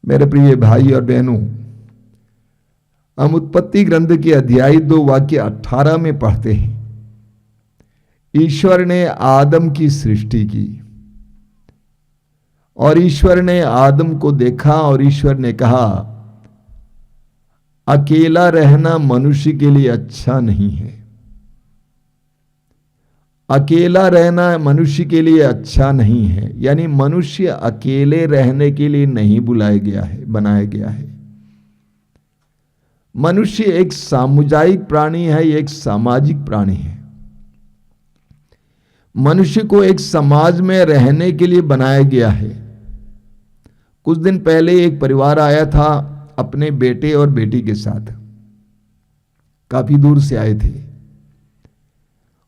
मेरे प्रिय भाई और बहनों, हम उत्पत्ति ग्रंथ के अध्याय 2 वाक्य 18 में पढ़ते हैं, ईश्वर ने आदम की सृष्टि की और ईश्वर ने आदम को देखा और ईश्वर ने कहा, अकेला रहना मनुष्य के लिए अच्छा नहीं है। अकेला रहना मनुष्य के लिए अच्छा नहीं है, यानी मनुष्य अकेले रहने के लिए नहीं बुलाया गया है, बनाया गया है। मनुष्य एक सामुदायिक प्राणी है, एक सामाजिक प्राणी है। मनुष्य को एक समाज में रहने के लिए बनाया गया है। कुछ दिन पहले एक परिवार आया था अपने बेटे और बेटी के साथ, काफी दूर से आए थे,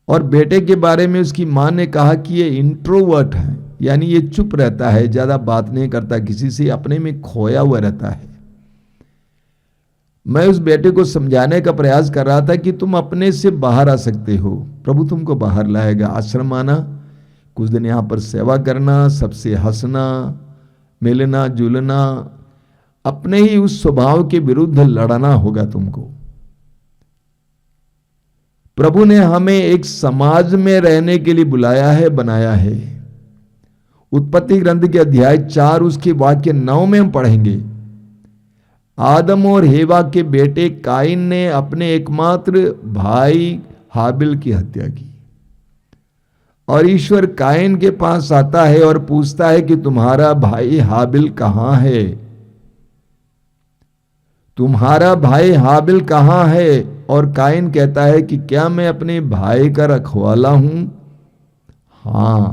और बेटे के बारे में उसकी मां ने कहा कि ये इंट्रोवर्ट है, यानी ये चुप रहता है, ज्यादा बात नहीं करता किसी से, अपने में खोया हुआ रहता है। मैं उस बेटे को समझाने का प्रयास कर रहा था कि तुम अपने से बाहर आ सकते हो, प्रभु तुमको बाहर लाएगा। आश्रम आना, कुछ दिन यहां पर सेवा करना, सबसे हंसना, मिलना जुलना, अपने ही उस स्वभाव के विरुद्ध लड़ना होगा तुमको। प्रभु ने हमें एक समाज में रहने के लिए बुलाया है, बनाया है। उत्पत्ति ग्रंथ के अध्याय 4 उसके वाक्य 9 में हम पढ़ेंगे, आदम और हेवा के बेटे काइन ने अपने एकमात्र भाई हाबिल की हत्या की। और ईश्वर काइन के पास आता है और पूछता है कि तुम्हारा भाई हाबिल कहां है? तुम्हारा भाई हाबिल कहां है? और काइन कहता है कि क्या मैं अपने भाई का रखवाला हूं? हां।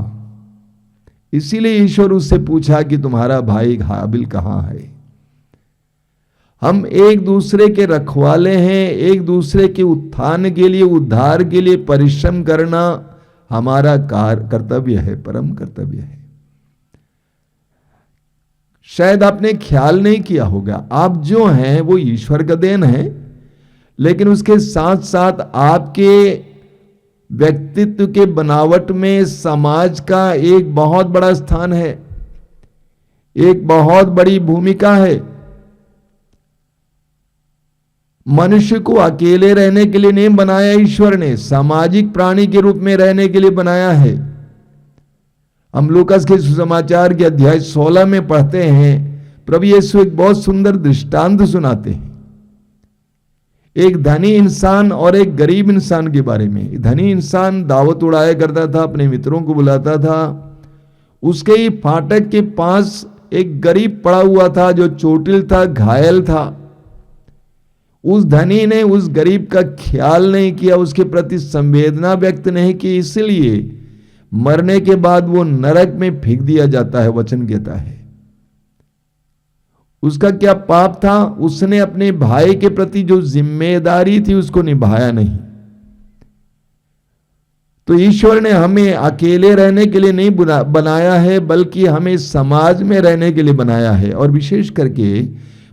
इसीलिए ईश्वर उससे पूछा कि तुम्हारा भाई हाबिल कहां है। हम एक दूसरे के रखवाले हैं, एक दूसरे के उत्थान के लिए, उद्धार के लिए परिश्रम करना हमारा कर्तव्य है, परम कर्तव्य है। शायद आपने ख्याल नहीं किया होगा, आप जो हैं वो ईश्वर का देन है, लेकिन उसके साथ साथ आपके व्यक्तित्व के बनावट में समाज का एक बहुत बड़ा स्थान है, एक बहुत बड़ी भूमिका है। मनुष्य को अकेले रहने के लिए नहीं बनाया ईश्वर ने, सामाजिक प्राणी के रूप में रहने के लिए बनाया है। हम लूकास के सुसमाचार के अध्याय 16 में पढ़ते हैं, प्रभु यीशु एक बहुत सुंदर दृष्टांत सुनाते हैं, एक धनी इंसान और एक गरीब इंसान के बारे में। धनी इंसान दावत उड़ाया करता था, अपने मित्रों को बुलाता था। उसके ही फाटक के पास एक गरीब पड़ा हुआ था जो चोटिल था, घायल था। उस धनी ने उस गरीब का ख्याल नहीं किया, उसके प्रति संवेदना व्यक्त नहीं की, इसलिए मरने के बाद वो नरक में फेंक दिया जाता है, वचन कहता है। उसका क्या पाप था? उसने अपने भाई के प्रति जो जिम्मेदारी थी उसको निभाया नहीं। तो ईश्वर ने हमें अकेले रहने के लिए नहीं बनाया है, बल्कि हमें समाज में रहने के लिए बनाया है। और विशेष करके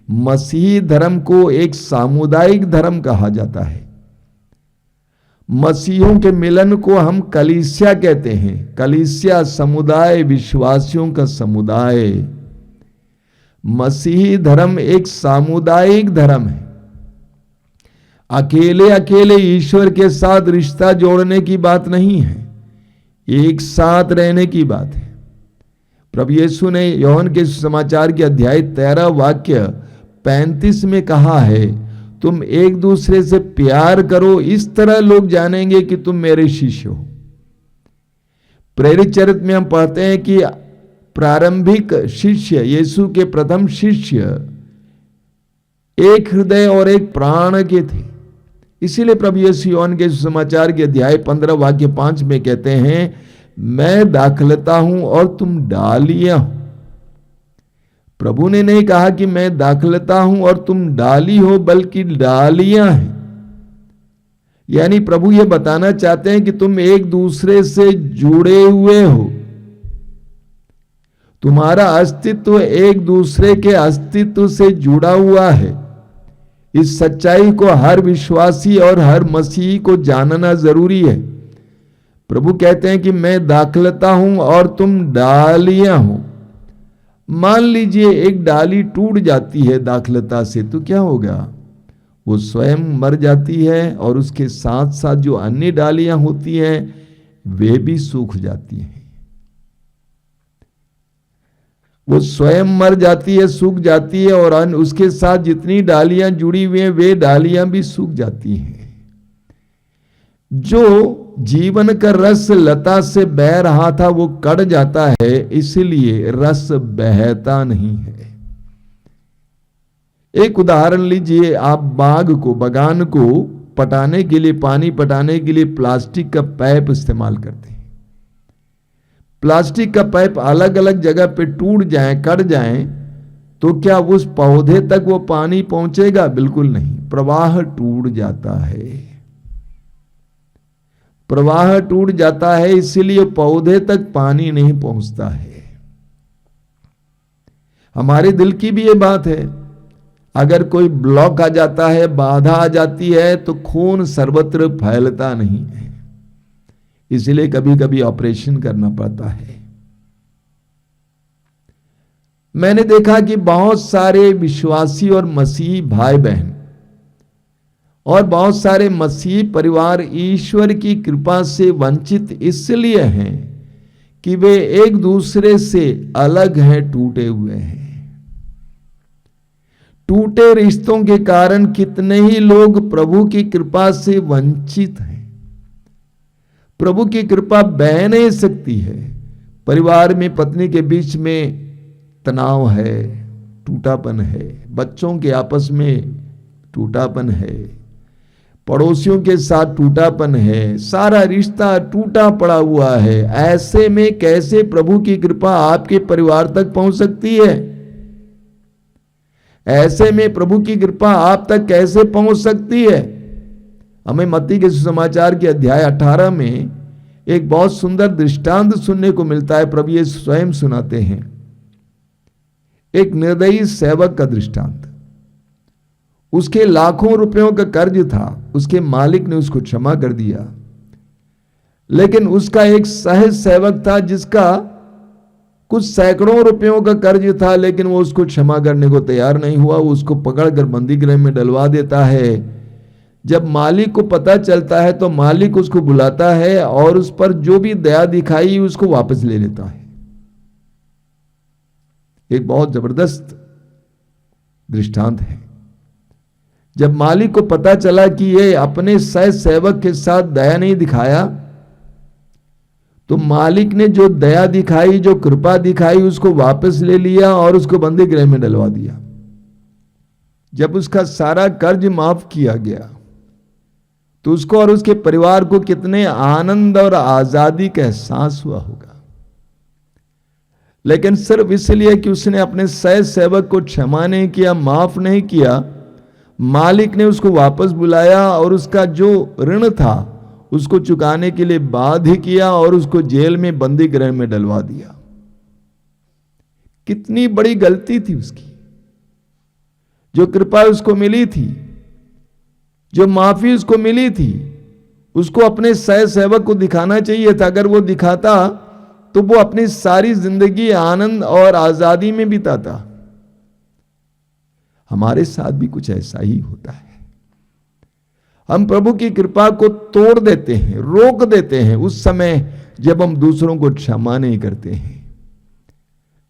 मसीही धर्म को एक सामुदायिक धर्म कहा जाता है। मसीहों के मिलन को हम कलीसिया कहते हैं। कलीसिया समुदाय, विश्वासियों का समुदाय। मसीही धर्म एक सामुदायिक धर्म है। अकेले अकेले ईश्वर के साथ रिश्ता जोड़ने की बात नहीं है, एक साथ रहने की बात है। प्रभु यीशु ने यूहन्ना के सुसमाचार के अध्याय 13 वाक्य 35 में कहा है, तुम एक दूसरे से प्यार करो, इस तरह लोग जानेंगे कि तुम मेरे शिष्य हो। प्रेरित चरित्र में हम पढ़ते हैं कि प्रारंभिक शिष्य, यीशु के प्रथम शिष्य एक हृदय और एक प्राण के थे। इसीलिए प्रभु यीशु यूहन्ना के सुसमाचार के अध्याय 15 वाक्य 5 में कहते हैं, मैं दाखलता हूं और तुम डालियां हो। प्रभु ने नहीं कहा कि मैं दाखलता हूं और तुम डाली हो, बल्कि डालियां हैं। यानी प्रभु ये बताना चाहते हैं कि तुम एक दूसरे से जुड़े हुए हो, तुम्हारा अस्तित्व एक दूसरे के अस्तित्व से जुड़ा हुआ है। इस सच्चाई को हर विश्वासी और हर मसीही को जानना जरूरी है। प्रभु कहते हैं कि मैं दाखलता हूं और तुम डालियां हो। मान लीजिए एक डाली टूट जाती है दाखलता से, तो क्या होगा? वो स्वयं मर जाती है और उसके साथ साथ जो अन्य डालियां होती हैं वे भी सूख जाती हैं। वो स्वयं मर जाती है, सूख जाती है, और उसके साथ जितनी डालियां जुड़ी हुई हैं वे डालियां भी सूख जाती हैं। जो जीवन का रस लता से बह रहा था वो कट जाता है, इसलिए रस बहता नहीं है। एक उदाहरण लीजिए, आप बागान को पटाने के लिए, पानी पटाने के लिए प्लास्टिक का पाइप इस्तेमाल करते हैं। प्लास्टिक का पाइप अलग अलग जगह पे टूट जाए, कट जाए, तो क्या उस पौधे तक वो पानी पहुंचेगा? बिल्कुल नहीं, प्रवाह टूट जाता है। प्रवाह टूट जाता है, इसीलिए पौधे तक पानी नहीं पहुंचता है। हमारे दिल की भी ये बात है, अगर कोई ब्लॉक आ जाता है, बाधा आ जाती है, तो खून सर्वत्र फैलता नहीं है, इसलिए कभी कभी ऑपरेशन करना पड़ता है। मैंने देखा कि बहुत सारे विश्वासी और मसीही भाई बहन और बहुत सारे मसीही परिवार ईश्वर की कृपा से वंचित इसलिए हैं कि वे एक दूसरे से अलग हैं, टूटे हुए हैं। टूटे रिश्तों के कारण कितने ही लोग प्रभु की कृपा से वंचित हैं। प्रभु की कृपा बह नहीं सकती है। परिवार में पत्नी के बीच में तनाव है, टूटापन है, बच्चों के आपस में टूटापन है, पड़ोसियों के साथ टूटापन है, सारा रिश्ता टूटा पड़ा हुआ है। ऐसे में कैसे प्रभु की कृपा आपके परिवार तक पहुंच सकती है? ऐसे में प्रभु की कृपा आप तक कैसे पहुंच सकती है? हमें मत्ती के सुसमाचार के अध्याय 18 में एक बहुत सुंदर दृष्टांत सुनने को मिलता है। प्रभु यीशु स्वयं सुनाते हैं एक निर्दयी सेवक का दृष्टांत। उसके लाखों रुपयों का कर्ज था, उसके मालिक ने उसको क्षमा कर दिया, लेकिन उसका एक सहज सेवक था जिसका कुछ सैकड़ों रुपयों का कर्ज था, लेकिन वो उसको क्षमा करने को तैयार नहीं हुआ। वो उसको पकड़कर बंदी गृह में डलवा देता है। जब मालिक को पता चलता है तो मालिक उसको बुलाता है और उस पर जो भी दया दिखाई उसको वापस ले लेता है। एक बहुत जबरदस्त दृष्टांत है। जब मालिक को पता चला कि ये अपने सहज सेवक के साथ दया नहीं दिखाया, तो मालिक ने जो दया दिखाई, जो कृपा दिखाई, उसको वापस ले लिया और उसको बंदी गृह में डलवा दिया। जब उसका सारा कर्ज माफ किया गया तो उसको और उसके परिवार को कितने आनंद और आजादी का एहसास हुआ होगा। लेकिन सिर्फ इसलिए कि उसने अपने सहज सेवक को क्षमा नहीं किया, माफ नहीं किया, मालिक ने उसको वापस बुलाया और उसका जो ऋण था उसको चुकाने के लिए बाध्य किया और उसको जेल में बंदी गृह में डलवा दिया। कितनी बड़ी गलती थी उसकी। जो कृपा उसको मिली थी, जो माफी उसको मिली थी, उसको अपने सहज सेवक को दिखाना चाहिए था। अगर वो दिखाता तो वो अपनी सारी जिंदगी आनंद और आजादी में बिताता। हमारे साथ भी कुछ ऐसा ही होता है। हम प्रभु की कृपा को तोड़ देते हैं, रोक देते हैं उस समय जब हम दूसरों को क्षमा नहीं करते हैं।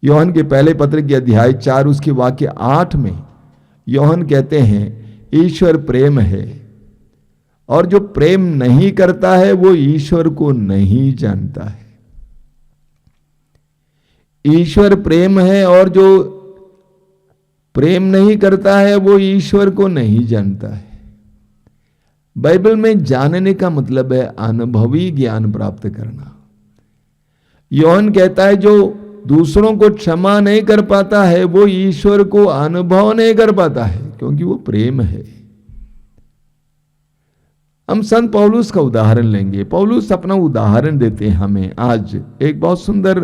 यूहन्ना के पहले पत्र के अध्याय 4 उसके वाक्य 8 में यूहन्ना कहते हैं, ईश्वर प्रेम है और जो प्रेम नहीं करता है वो ईश्वर को नहीं जानता है। ईश्वर प्रेम है और जो प्रेम नहीं करता है वो ईश्वर को नहीं जानता है। बाइबल में जानने का मतलब है अनुभवी ज्ञान प्राप्त करना। यूहन्ना कहता है जो दूसरों को क्षमा नहीं कर पाता है वो ईश्वर को अनुभव नहीं कर पाता है, क्योंकि वो प्रेम है। हम संत पौलुस का उदाहरण लेंगे। पौलुस अपना उदाहरण देते हैं हमें आज। एक बहुत सुंदर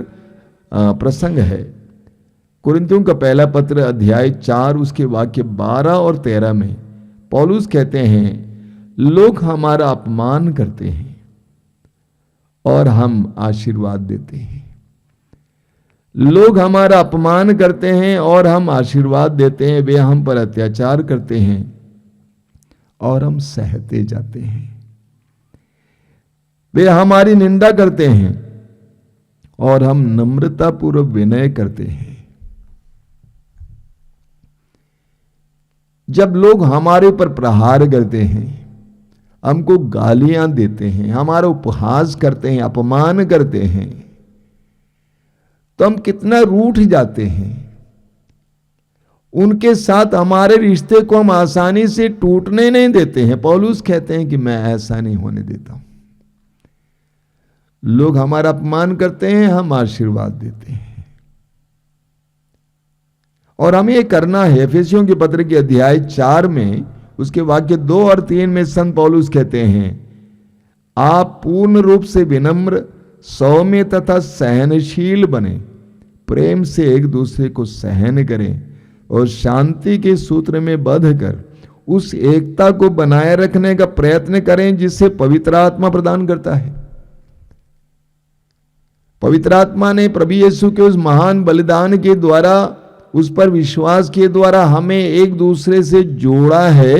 प्रसंग है। कुरिन्थियों का पहला पत्र अध्याय 4 उसके वाक्य 12 और 13 में पौलुस कहते हैं, लोग हमारा अपमान करते हैं और हम आशीर्वाद देते हैं। लोग हमारा अपमान करते हैं और हम आशीर्वाद देते हैं, वे हम पर अत्याचार करते हैं और हम सहते जाते हैं। वे हमारी निंदा करते हैं और हम नम्रतापूर्वक विनय करते हैं। जब लोग हमारे ऊपर प्रहार करते हैं, हमको गालियां देते हैं, हमारा उपहास करते हैं, अपमान करते हैं, तो हम कितना रूठ जाते हैं। उनके साथ हमारे रिश्ते को हम आसानी से टूटने नहीं देते हैं। पौलुस कहते हैं कि मैं ऐसा नहीं होने देता हूं। लोग हमारा अपमान करते हैं, हम आशीर्वाद देते हैं, और हमें ये करना है। एफेसियों के पत्र के अध्याय 4 में उसके वाक्य 2 और 3 में संत पौलुस कहते हैं, आप पूर्ण रूप से विनम्र, सौम्य तथा सहनशील बने, प्रेम से एक दूसरे को सहन करें और शांति के सूत्र में बंधकर उस एकता को बनाए रखने का प्रयत्न करें जिसे पवित्र आत्मा प्रदान करता है। पवित्र आत्मा ने प्रभु यीशु के उस महान बलिदान के द्वारा, उस पर विश्वास के द्वारा हमें एक दूसरे से जोड़ा है।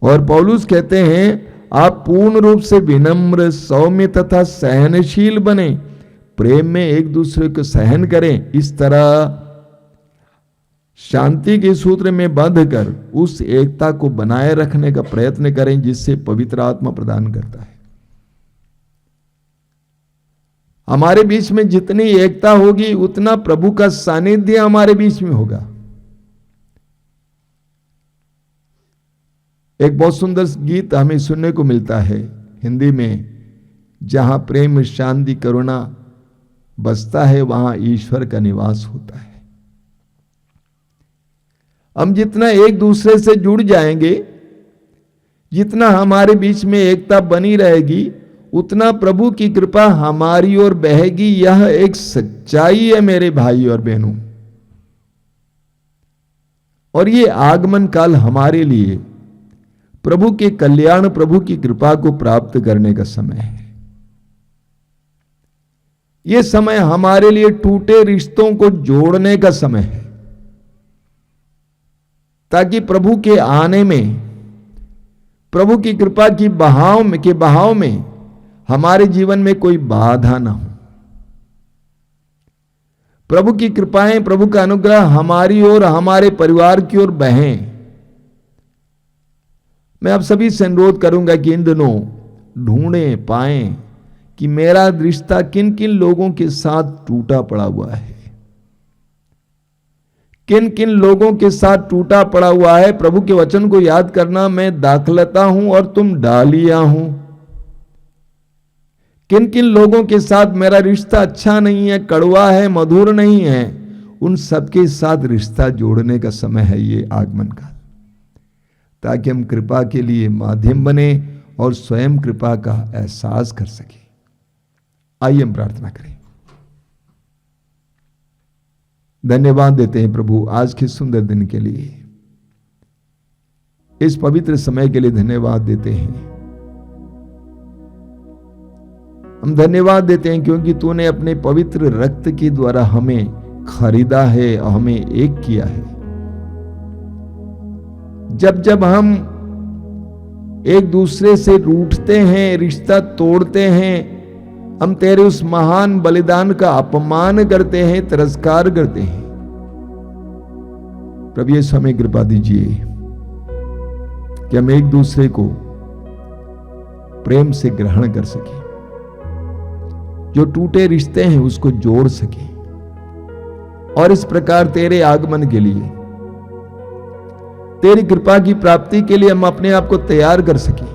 और पौलुस कहते हैं, आप पूर्ण रूप से विनम्र, सौम्य तथा सहनशील बने, प्रेम में एक दूसरे को सहन करें, इस तरह शांति के सूत्र में बंधकर उस एकता को बनाए रखने का प्रयत्न करें जिससे पवित्र आत्मा प्रदान करता है। हमारे बीच में जितनी एकता होगी उतना प्रभु का सानिध्य हमारे बीच में होगा। एक बहुत सुंदर गीत हमें सुनने को मिलता है हिंदी में, जहां प्रेम, शांति, करुणा बसता है वहां ईश्वर का निवास होता है। हम जितना एक दूसरे से जुड़ जाएंगे, जितना हमारे बीच में एकता बनी रहेगी, उतना प्रभु की कृपा हमारी ओर बहेगी। यह एक सच्चाई है मेरे भाई और बहनों। और ये आगमन काल हमारे लिए प्रभु के कल्याण, प्रभु की कृपा को प्राप्त करने का समय है। ये समय हमारे लिए टूटे रिश्तों को जोड़ने का समय है, ताकि प्रभु के आने में, प्रभु की कृपा की बहाव में हमारे जीवन में कोई बाधा ना हो। प्रभु की कृपाएं, प्रभु का अनुग्रह हमारी ओर, हमारे परिवार की ओर बहें। मैं आप सभी से अनुरोध करूंगा कि इन दिनों ढूंढें, पाएं कि मेरा रिश्ता किन किन लोगों के साथ टूटा पड़ा हुआ है, किन किन लोगों के साथ टूटा पड़ा हुआ है। प्रभु के वचन को याद करना, मैं दाखलता हूं और तुम डालिया हूं। किन किन लोगों के साथ मेरा रिश्ता अच्छा नहीं है, कड़वा है, मधुर नहीं है, उन सबके साथ रिश्ता जोड़ने का समय है ये आगमन काल, ताकि हम कृपा के लिए माध्यम बने और स्वयं कृपा का एहसास कर सके। आइए हम प्रार्थना करें। धन्यवाद देते हैं प्रभु आज के सुंदर दिन के लिए, इस पवित्र समय के लिए धन्यवाद देते हैं। हम धन्यवाद देते हैं क्योंकि तूने अपने पवित्र रक्त के द्वारा हमें खरीदा है और हमें एक किया है। जब जब हम एक दूसरे से रूठते हैं, रिश्ता तोड़ते हैं, हम तेरे उस महान बलिदान का अपमान करते हैं, तिरस्कार करते हैं। प्रभु यीशु हमें कृपा दीजिए कि हम एक दूसरे को प्रेम से ग्रहण कर सके, जो टूटे रिश्ते हैं उसको जोड़ सके, और इस प्रकार तेरे आगमन के लिए, तेरी कृपा की प्राप्ति के लिए हम अपने आप को तैयार कर सके।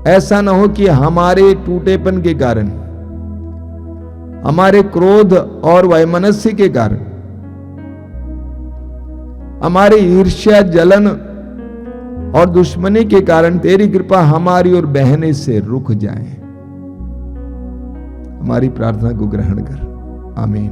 ऐसा ना हो कि हमारे टूटेपन के कारण, हमारे क्रोध और वैमनस्य के कारण, हमारे ईर्ष्या, जलन और दुश्मनी के कारण तेरी कृपा हमारी ओर बहने से रुक जाए। हमारी प्रार्थना को ग्रहण कर, आमीन।